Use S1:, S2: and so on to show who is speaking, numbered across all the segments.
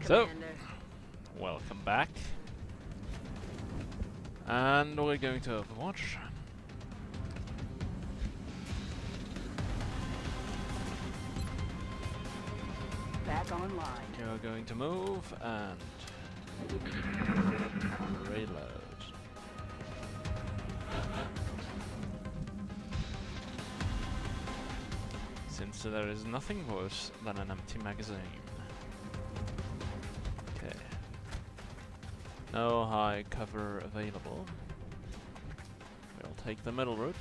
S1: So, welcome back. And we're going to Overwatch.
S2: Back online.
S1: You're going to move and reload. Since there is nothing worse than an empty magazine. Okay. No high cover available. We'll take the middle route.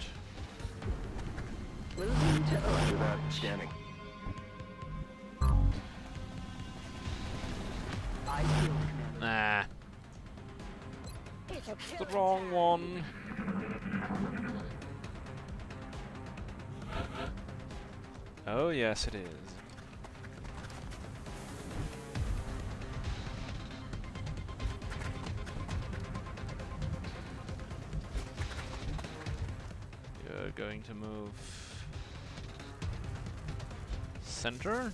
S2: Moving to
S3: Roger that. Scanning.
S2: I feel Commander.
S1: Nah,
S2: It's
S1: it's the wrong one. Oh yes, it is. You're going to move center.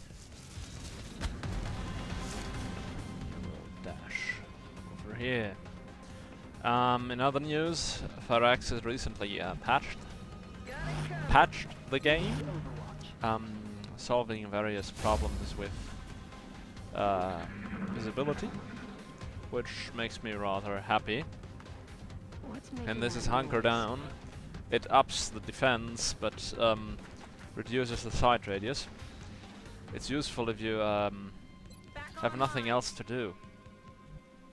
S1: You will dash over here. In other news, Firaxis recently patched the game, solving various problems with visibility, which makes me rather happy. And this is Hunker Down. It ups the defense, but reduces the sight radius. It's useful if you have nothing else to do.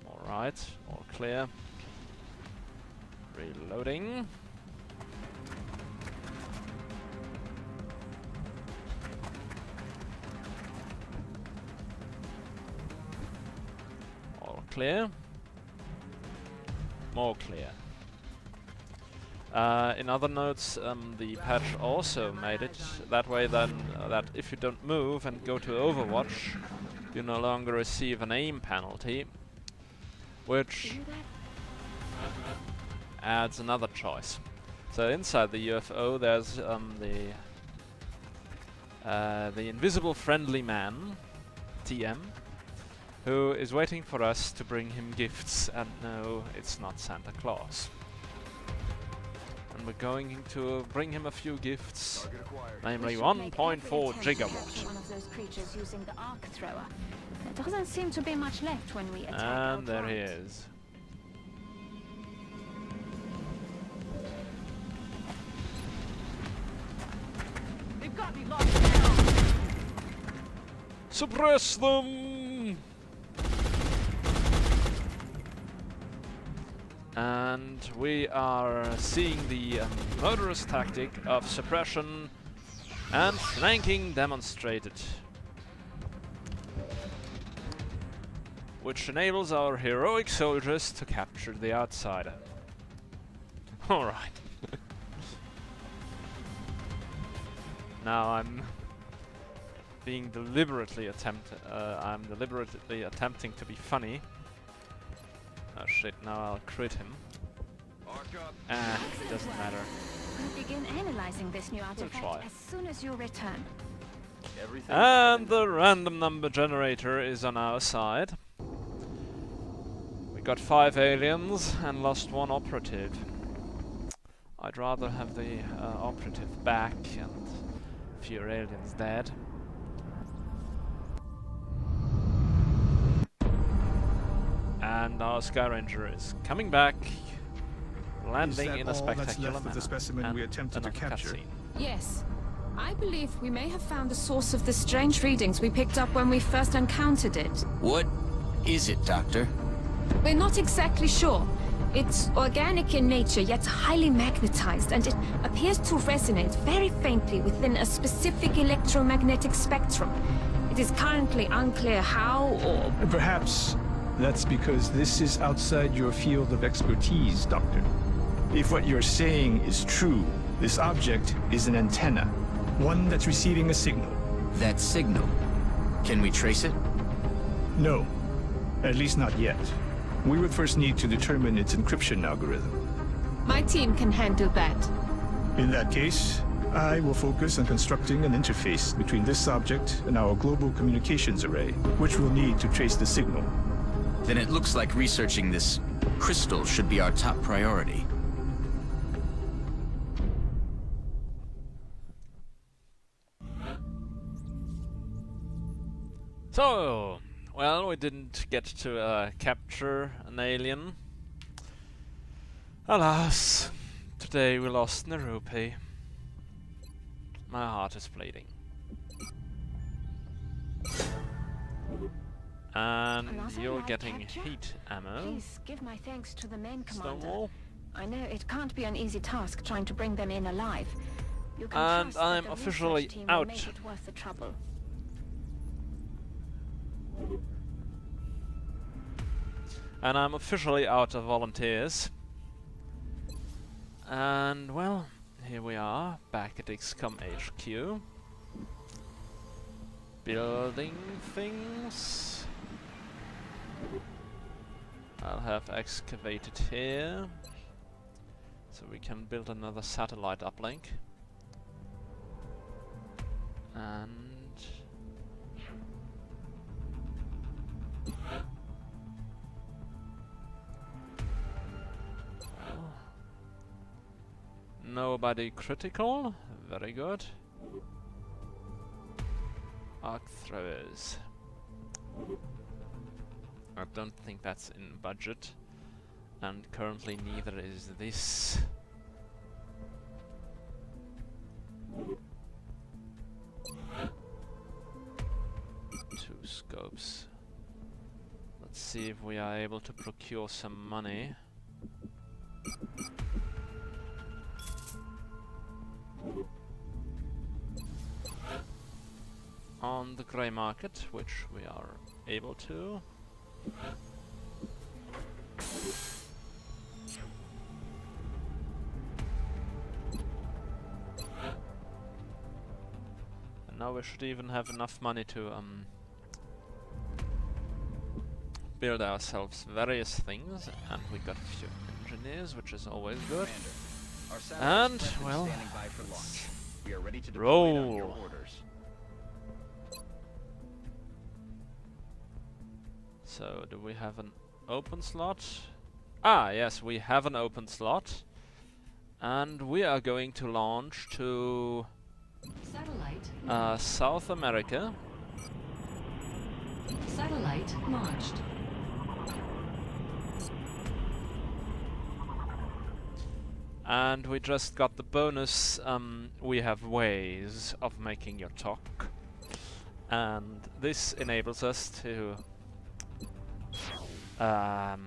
S1: Alright, all clear. Reloading. All clear. More clear. In other notes, the patch also made it that way then that if you don't move and go to Overwatch, you no longer receive an aim penalty, which adds another choice. So inside the UFO there's the invisible friendly man, TM, who is waiting for us to bring him gifts, and no, it's not Santa Claus. And we're going to bring him a few gifts, namely 1.4 gigawatt.
S4: One of those creatures using the arc thrower. There doesn't seem to be much left when we attack.
S1: And there he is.
S2: They've got me locked down.
S1: Suppress them! And we are seeing the murderous tactic of suppression and flanking demonstrated, which enables our heroic soldiers to capture the outsider. Alright. Now I'm deliberately attempting to be funny. Oh shit, now I'll crit him. Ah, it doesn't matter.
S4: We'll begin analyzing this new artifact
S1: try.
S4: as soon as you return.
S1: And the random number generator is on our side. We got 5 aliens and lost 1 operative. I'd rather have the operative back and fewer aliens dead. And our Sky Ranger is coming back, landing in a spectacular manner.
S5: The specimen we attempted to capture?
S1: Cutscene.
S6: Yes. I believe we may have found the source of the strange readings we picked up when we first encountered it.
S7: What is it, Doctor?
S6: We're not exactly sure. It's organic in nature, yet highly magnetized, and it appears to resonate very faintly within a specific electromagnetic spectrum. It is currently unclear how or...
S5: Perhaps that's because this is outside your field of expertise, Doctor. If what you're saying is true, this object is an antenna, one that's receiving a signal.
S7: That signal. Can we trace it?
S5: No, at least not yet. We would first need to determine its encryption algorithm.
S6: My team can handle that.
S5: In that case, I will focus on constructing an interface between this object and our global communications array, which we'll need to trace the signal.
S7: Then it looks like researching this crystal should be our top priority.
S1: So, well, we didn't get to capture an alien. Alas, today we lost Nerupi. My heart is bleeding. And
S4: Another
S1: you're
S4: live
S1: getting
S4: capture?
S1: heat ammo.
S4: Please give my thanks to the main commander.
S1: Stonewall.
S4: I know it can't be an easy task trying to bring them in alive. You can
S1: And
S4: trust that
S1: I'm
S4: the
S1: officially
S4: research team will
S1: out.
S4: make it worth the trouble.
S1: And I'm officially out of volunteers. And well, here we are, back at XCOM HQ. Building things. I'll have excavated here, so we can build another satellite uplink. And nobody critical, very good. Arc throwers. I don't think that's in budget, and currently neither is this. Two scopes. Let's see if we are able to procure some money. On the grey market, which we are able to. And now we should even have enough money to build ourselves various things, and we got a few engineers, which is always good. And well,
S7: We are ready to deploy
S1: roll.
S7: on your orders.
S1: So, do we have an open slot? Ah, yes, we have an open slot. And we are going to launch to
S3: Satellite.
S1: South America.
S3: Satellite launched.
S1: And we just got the bonus, we have ways of making your talk. And this enables us to
S5: The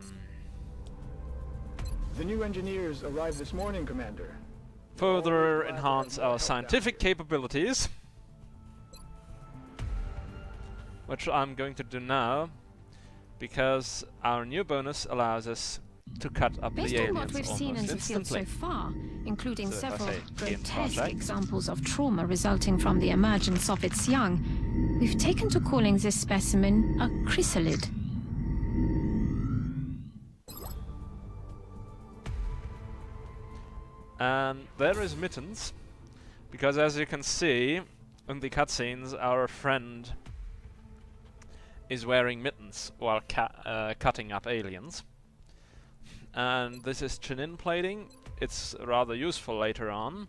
S5: new engineers arrived this morning, Commander.
S1: further enhance our scientific capabilities, which I'm going to do now, because our new bonus allows us to cut up
S6: Based
S1: the
S6: on
S1: aliens
S6: what we've seen in
S1: almost
S6: the field
S1: instantly.
S6: so far, including
S1: So if I
S6: several
S1: say game
S6: grotesque
S1: project.
S6: examples of trauma resulting from the emergence of its young, we've taken to calling this specimen a chrysalid.
S1: And there is Mittens, because as you can see in the cutscenes, our friend is wearing mittens while cutting up aliens. And this is chinin plating. It's rather useful later on,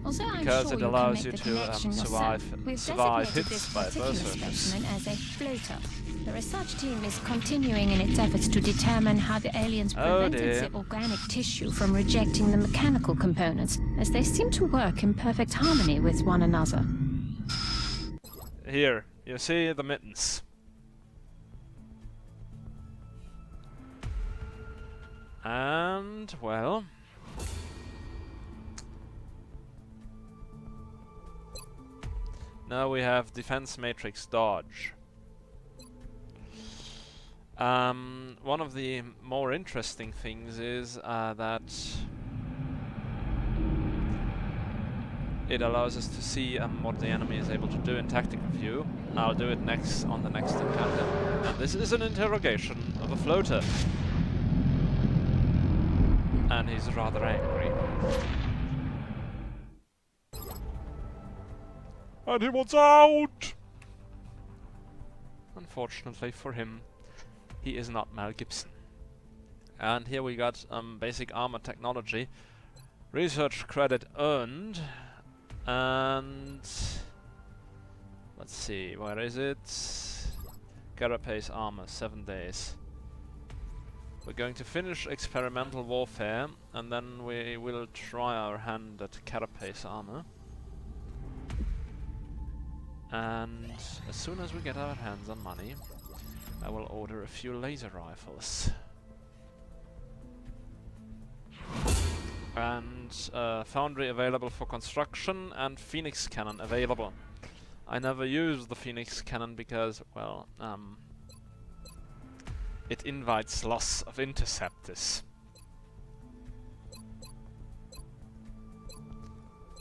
S6: Also, I'm
S1: because
S6: sure
S1: it
S6: you
S1: allows
S6: can
S1: you
S6: make the
S1: to
S6: connection
S1: survive
S6: yourself. We've
S1: survive
S6: designated
S1: hits
S6: this
S1: by
S6: particular
S1: berserkers.
S6: specimen as a floater. The research team is continuing in its efforts to determine how the aliens
S1: Oh
S6: prevented
S1: dear.
S6: the organic tissue from rejecting the mechanical components, as they seem to work in perfect harmony with one another.
S1: Here, you see the mittens. And, well, now we have defense matrix dodge. One of the more interesting things is that it allows us to see what the enemy is able to do in tactical view. I'll do it next on the next encounter. And this is an interrogation of a floater. And he's rather angry. And he wants out! Unfortunately for him, he is not Mel Gibson. And here we got basic armor technology. Research credit earned. And... let's see, where is it? Carapace armor, 7 days. We're going to finish experimental warfare, and then we will try our hand at carapace armor. And as soon as we get our hands on money, I will order a few laser rifles. And foundry available for construction, and Phoenix cannon available. I never use the Phoenix cannon because, well, it invites loss of interceptors.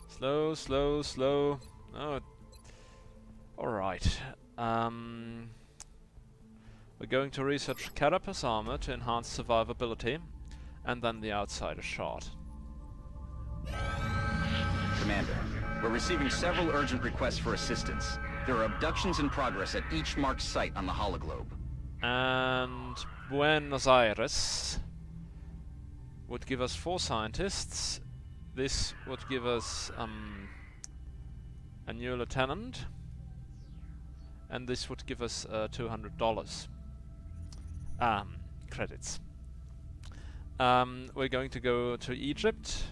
S1: Slow, slow, slow. Oh, alright. We're going to research carapace armor to enhance survivability, and then the outsider shot.
S8: Commander, we're receiving several urgent requests for assistance. There are abductions in progress at each marked site on the hologlobe.
S1: And Buenos Aires would give us 4 scientists. This would give us a new lieutenant, and this would give us $200 credits. We're going to go to Egypt,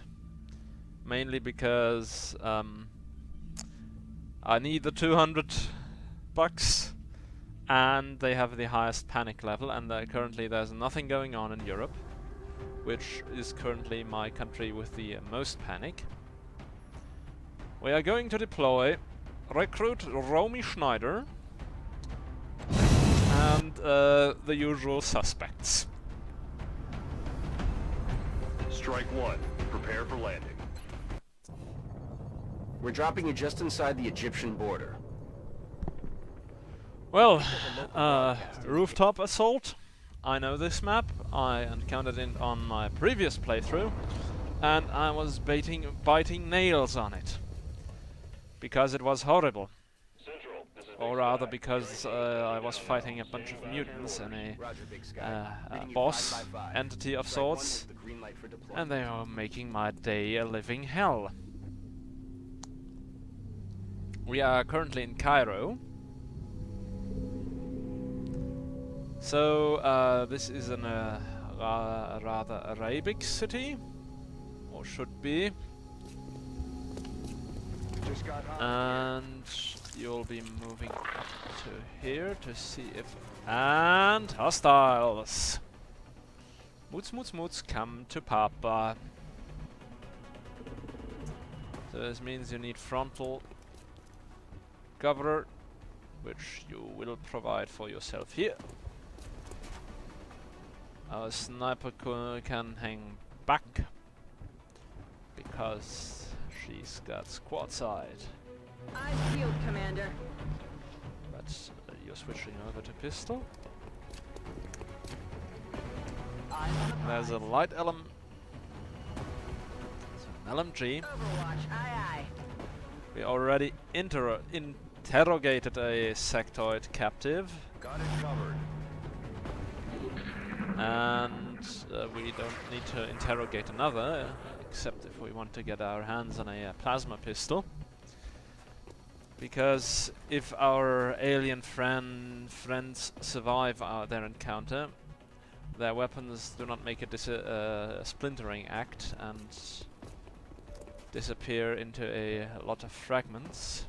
S1: mainly because I need the 200 bucks, and they have the highest panic level, and currently there's nothing going on in Europe, which is currently my country with the most panic. We are going to deploy recruit Romy Schneider and the usual suspects.
S9: Strike 1. Prepare for landing.
S8: We're dropping you just inside the Egyptian border.
S1: Well, rooftop assault. I know this map. I encountered it on my previous playthrough, and I was biting nails on it because it was horrible. Or rather, because I was fighting a bunch of mutants and a boss entity of sorts, and they are making my day a living hell. We are currently in Cairo. So, this is a rather Arabic city, or should be. And you'll be moving up to here to see if... And hostiles! Moots, moots, moots, come to Papa. So this means you need frontal cover, which you will provide for yourself here. Our sniper can hang back because she's got squad side.
S2: Eyes peeled, Commander.
S1: But you're switching over to pistol. There's a light element. There's an LMG.
S2: Overwatch, aye aye.
S1: We already interrogated a sectoid captive.
S9: Got it covered.
S1: And we don't need to interrogate another, except if we want to get our hands on a plasma pistol. Because if our alien friends survive their encounter, their weapons do not make a splintering act and disappear into a lot of fragments,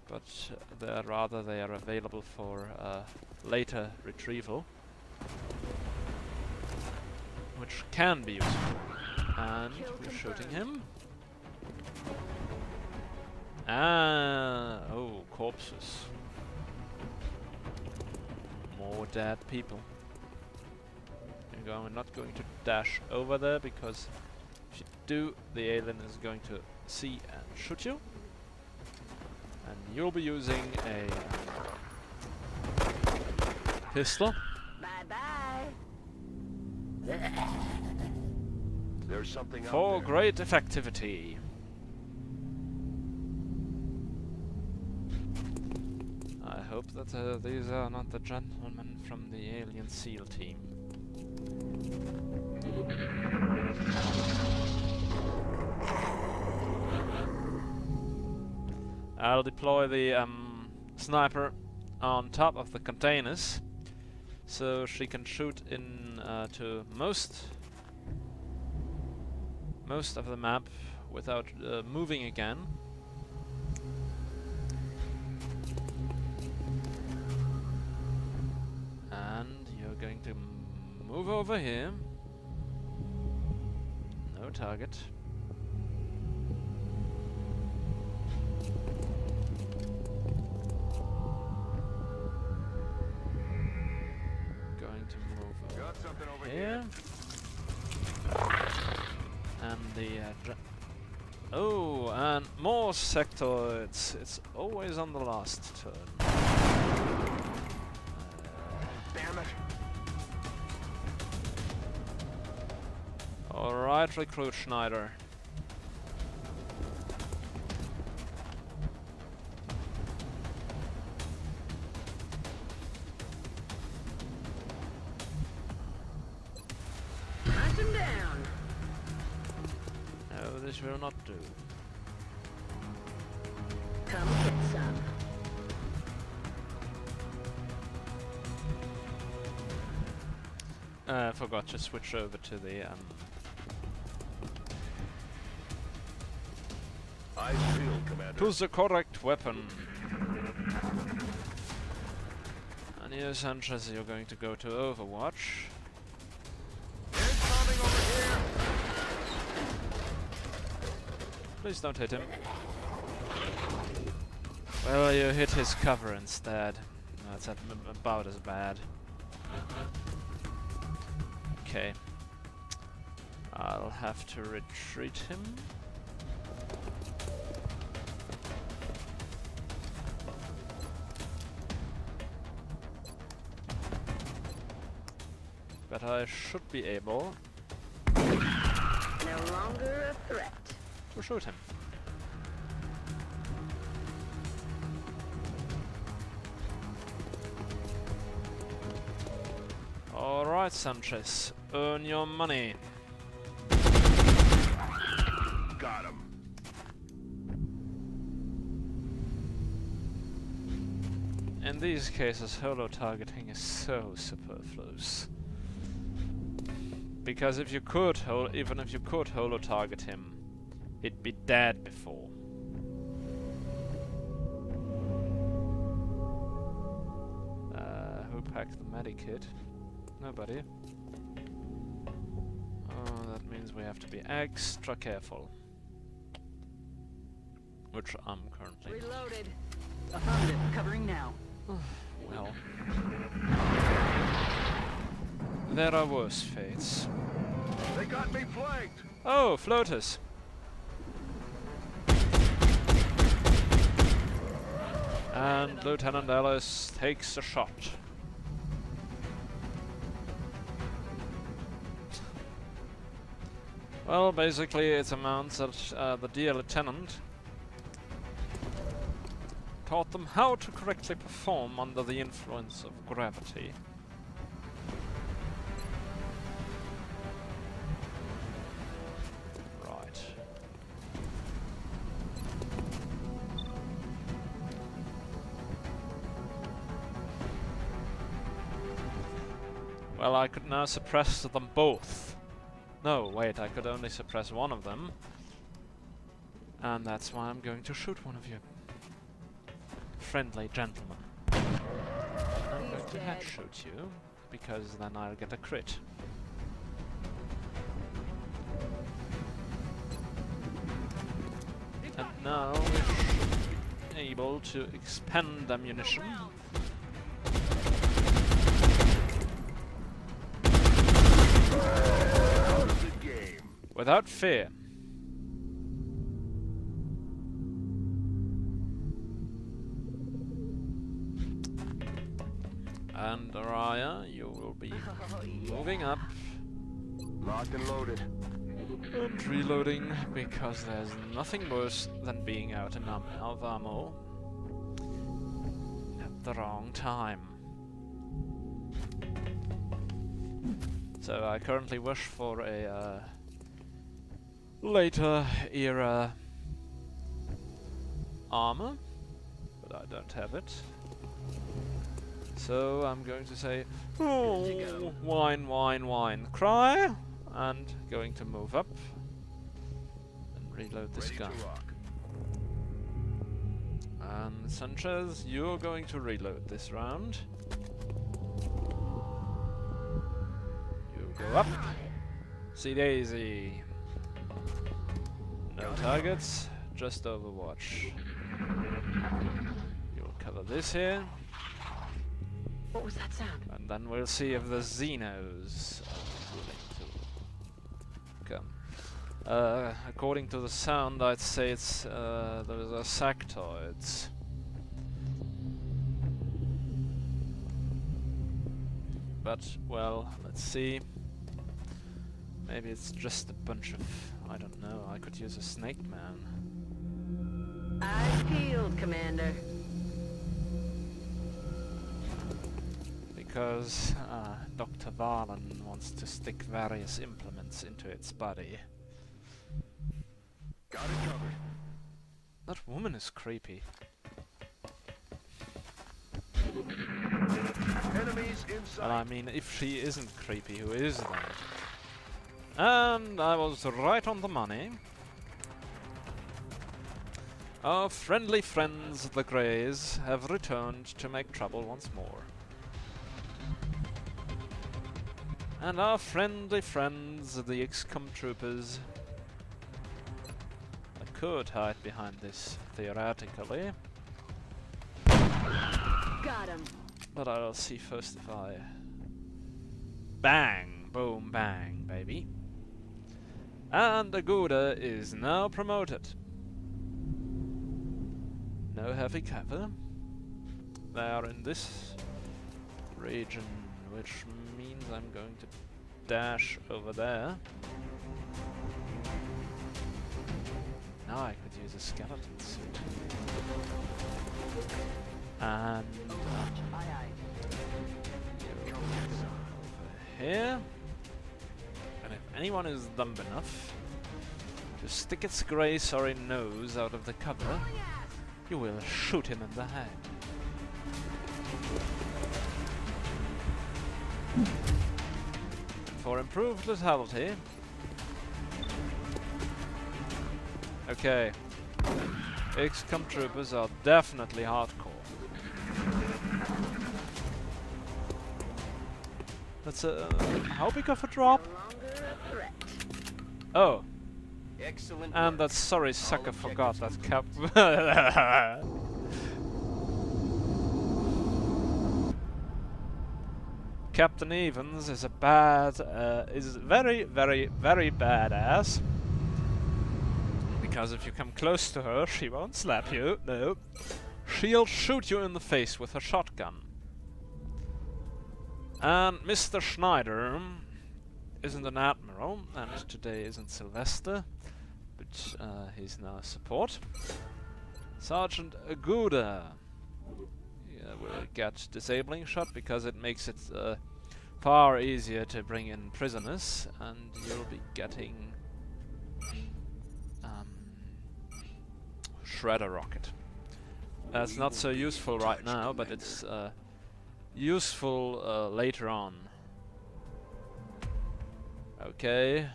S1: but rather they are available for later retrieval, which can be useful. And we're shooting him. Oh, corpses. More dead people. We're not going to dash over there, because if you do, the alien is going to see and shoot you. And you'll be using a pistol.
S2: Bye-bye.
S9: There's something out
S1: For
S9: there.
S1: great effectivity. hope that these are not the gentlemen from the alien SEAL team. I'll deploy the sniper on top of the containers, so she can shoot in to most of the map without moving again. And you're going to move over here. No target. Going to move
S9: Got something over
S1: here. And the oh, and more sectoids. It's always on the last turn.
S9: Damn it.
S1: Alright, recruit Schneider.
S2: Hunt him down.
S1: Oh, this will not do.
S2: Come get some.
S1: I forgot to switch over to the
S9: Eyes peeled, Commander.
S1: to the correct weapon. And here, Sanchez, you're going to go to Overwatch.
S9: Incoming over here.
S1: Please don't hit him. Well, you hit his cover instead. That's about as bad. Okay. I'll have to retreat him. But I should be able
S2: No longer a threat.
S1: to shoot him. Alright, Sanchez, earn your money.
S9: Got him.
S1: In these cases, holo targeting is so superfluous. Because if you could, even if you could holo target him, he'd be dead before. Who packed the medikit? Nobody. Oh, that means we have to be extra careful. Which I'm currently.
S2: Reloaded. Affirmative. Covering now.
S1: Well. There are worse fates.
S9: They got me flanked.
S1: Oh, floaters. And Lieutenant Ellis takes a shot. Well, basically it amounts that the dear lieutenant taught them how to correctly perform under the influence of gravity. Right. Well, I could now suppress them both. No, wait, I could only suppress one of them. And that's why I'm going to shoot one of you. Friendly gentlemen. I'm going to headshot you, because then I'll get a crit. And now we should be able to expend ammunition. Without fear. And Araya, you will be moving up.
S9: Locked and loaded.
S1: And reloading, because there's nothing worse than being out of ammo. the wrong time. So I currently wish for a later era armor, but I don't have it. So I'm going to say, oh, whine, whine, whine, cry, and going to move up and reload this gun. And Sanchez, you're going to reload this round. You go up. See Daisy. No targets, just Overwatch. You'll cover this here.
S2: What was that sound?
S1: And then we'll see if the Xenos are willing to come. According to the sound, I'd say it's those are sectoids. But, well, let's see. Maybe it's just a bunch of... I don't know, I could use a snake man.
S2: Eyes peeled, Commander.
S1: Because Dr. Valen wants to stick various implements into its body.
S9: Got it covered.
S1: That woman is creepy.
S9: Enemies inside.
S1: Well, I mean, if she isn't creepy, who is then? And I was right on the money. Our friendly friends, the Greys, have returned to make trouble once more. And our friendly friends, the XCOM troopers, I could hide behind this, theoretically.
S2: Got him.
S1: But I'll see first if I... Bang! Boom, bang, baby. And Aguda is now promoted. No heavy cover. They are in this region, which means I'm going to dash over there. Now I could use a skeleton suit. And over here. And if anyone is dumb enough to stick its grey sorry nose out of the cover, you will shoot him in the head. And for improved lethality... Okay. XCOM troopers are definitely hardcore. That's a... how big of a drop? Oh.
S8: Excellent.
S1: And that sorry sucker forgot that cap. Captain Evans is a bad, is very, very, very badass. Because if you come close to her, she won't slap you. No, she'll shoot you in the face with her shotgun. And Mr. Schneider isn't an admiral, and today isn't Sylvester, but he's now support. Sergeant Aguda will get disabling shot because it makes it far easier to bring in prisoners, and you'll be getting Shredder rocket. That's not so useful right now, but it's useful later on. Okay.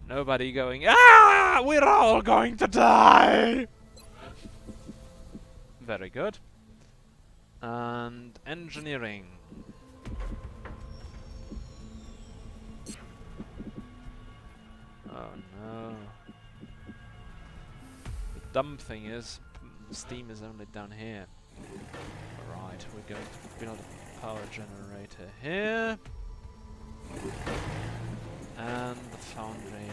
S1: Nobody going, ah! We're all going to die! Very good. And engineering. Oh no. The dumb thing is, steam is only down here. Right, we're going to build a power generator here. And the foundry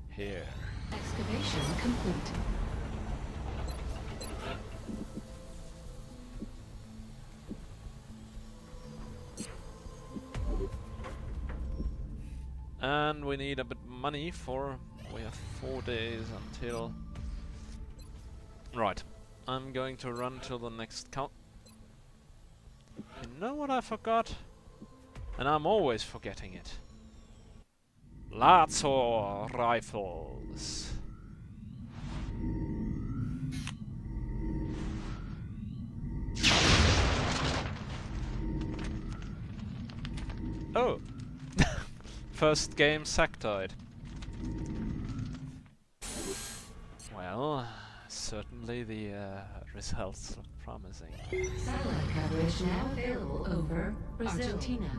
S1: here.
S3: Excavation complete.
S1: And we need a bit money for... we have 4 days until Right. I'm going to run to the next count. You know what I forgot? And I'm always forgetting it. Lazo rifles. Oh! First game sectoid. Well, certainly the results look promising.
S3: Satellite coverage now available over Brazil. Argentina.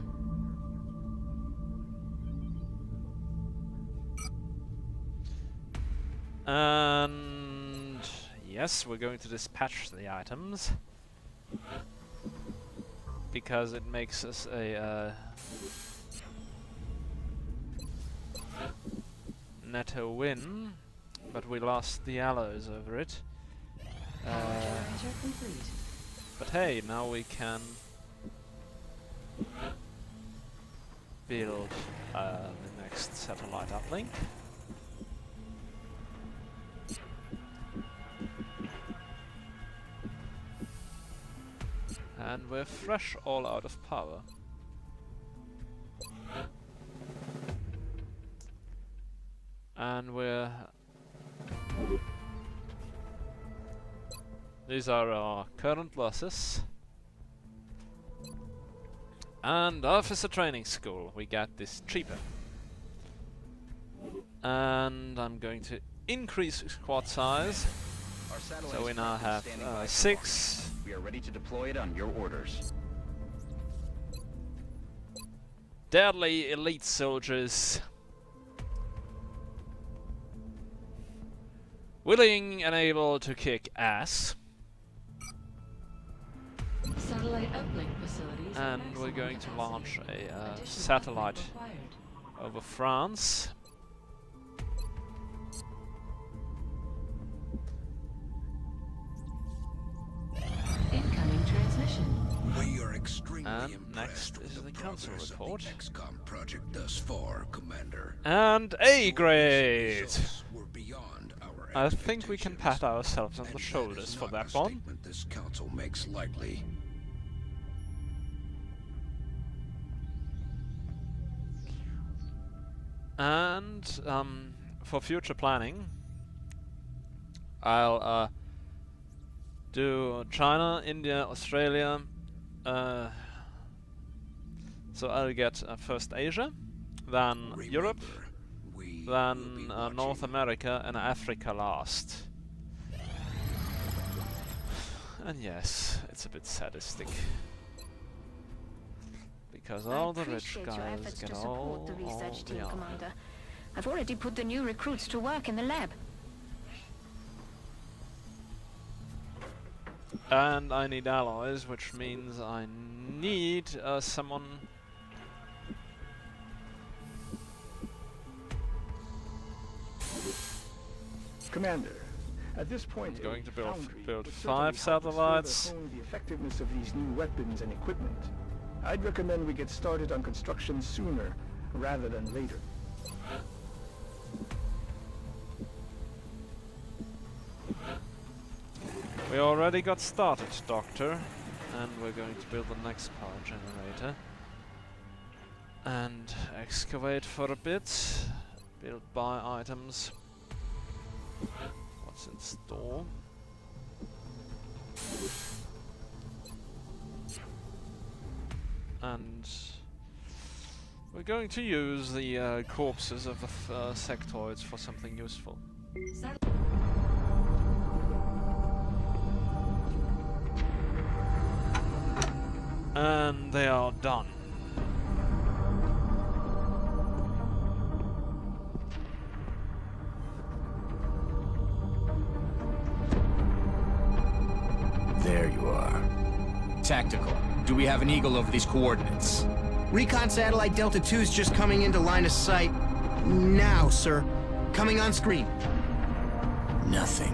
S1: And yes, we're going to dispatch the items because it makes us a netto win, but we lost the alloys over it. But hey, now we can build the next satellite uplink. And we're fresh all out of power. And we're... These are our current losses. And officer training school, we get this cheaper. And I'm going to increase squad size. So we now have 6.
S8: We are ready to deploy it on your orders.
S1: Deadly elite soldiers. Willing and able to kick ass.
S3: Satellite uplink facilities.
S1: And we're going to launch a satellite over France.
S3: Incoming transmission.
S10: We are extremely
S1: And
S10: impressed
S1: next is
S10: with
S1: the
S10: the
S1: council
S10: progress of
S1: report.
S10: the XCOM project thus far, Commander.
S1: And A grade!
S10: Results were beyond our
S1: I think we can pat
S10: expectations,
S1: ourselves on
S10: and
S1: the
S10: that
S1: shoulders
S10: is
S1: for
S10: not
S1: that
S10: a
S1: one.
S10: statement this council makes lightly.
S1: And for future planning, I'll do China, India, Australia. So I'll get first Asia, then Europe,
S10: We
S1: then
S10: will be
S1: North
S10: watching.
S1: America and Africa last. And yes, it's a bit sadistic. Because all the rich
S4: appreciate your
S1: guys
S4: efforts
S1: get
S4: to
S1: all
S4: support the research
S1: the
S4: team,
S1: honor.
S4: Commander. I've already put the new recruits to work in the lab.
S1: And I need alloys, which means I need someone...
S5: Commander, at this point,
S1: I'm going to build
S5: Foundry
S1: build
S5: would
S1: 5
S5: certainly help us
S1: satellites.
S5: further hone the effectiveness of these new weapons and equipment. I'd recommend we get started on construction sooner rather than later.
S1: We already got started, Doctor. And we're going to build the next power generator. And excavate for a bit. Build buy items. What's in store? And we're going to use the corpses of the sectoids for something useful. And they are done.
S7: There you are. Tactical. Do we have an eagle over these coordinates?
S11: Recon satellite Delta 2 is just coming into line of sight. Now, sir. Coming on screen.
S7: Nothing.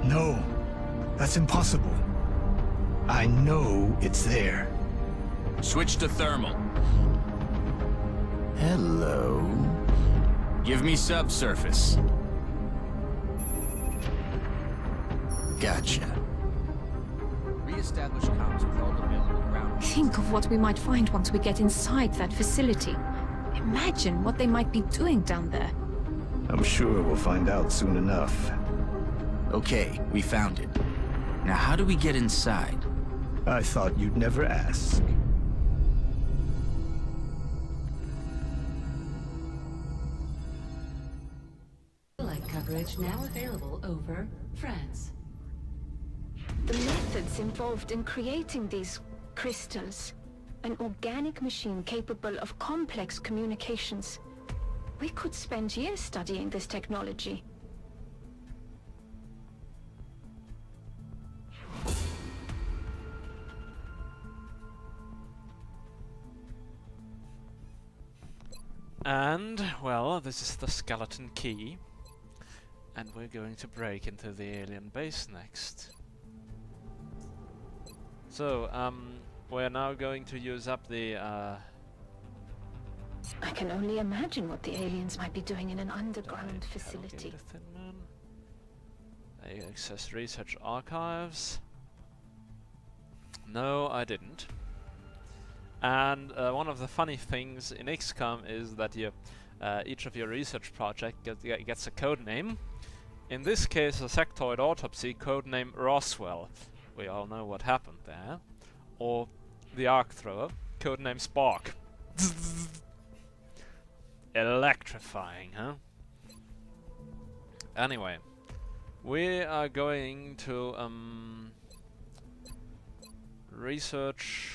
S5: No, that's impossible. I know it's there.
S7: Switch to thermal. Hello. Give me subsurface. Gotcha. Re-establish comms with all available ground.
S6: Think of what we might find once we get inside that facility. Imagine what they might be doing down there.
S5: I'm sure we'll find out soon enough.
S7: Okay, we found it. Now how do we get inside?
S5: I thought you'd never ask.
S3: Light coverage now available over France.
S4: The methods involved in creating these crystals. An organic machine capable of complex communications. We could spend years studying this technology.
S1: And, well, this is the skeleton key. And we're going to break into the alien base next. So, we're now going to use up the,
S4: I can only imagine what the aliens might be doing in an underground facility.
S1: Access research archives. No, I didn't. And one of the funny things in XCOM is that you, each of your research project gets a code name. In this case, a sectoid autopsy, codename Roswell. We all know what happened there. Or the arc thrower, codename Spark. Electrifying, huh? Anyway, we are going to research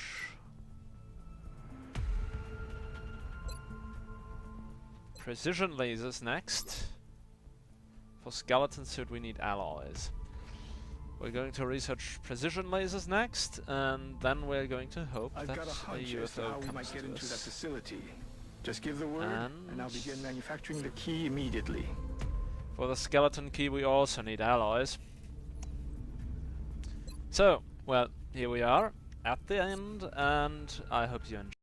S1: precision lasers next. For skeleton suit we need alloys. We're going to research precision lasers next, and then we're going to hope
S5: I've
S1: that
S5: got a hunch as to how we might get into that facility. Just give the word, and I'll begin manufacturing the key immediately.
S1: For the skeleton key we also need alloys. So, well, here we are at the end, and I hope you enjoy.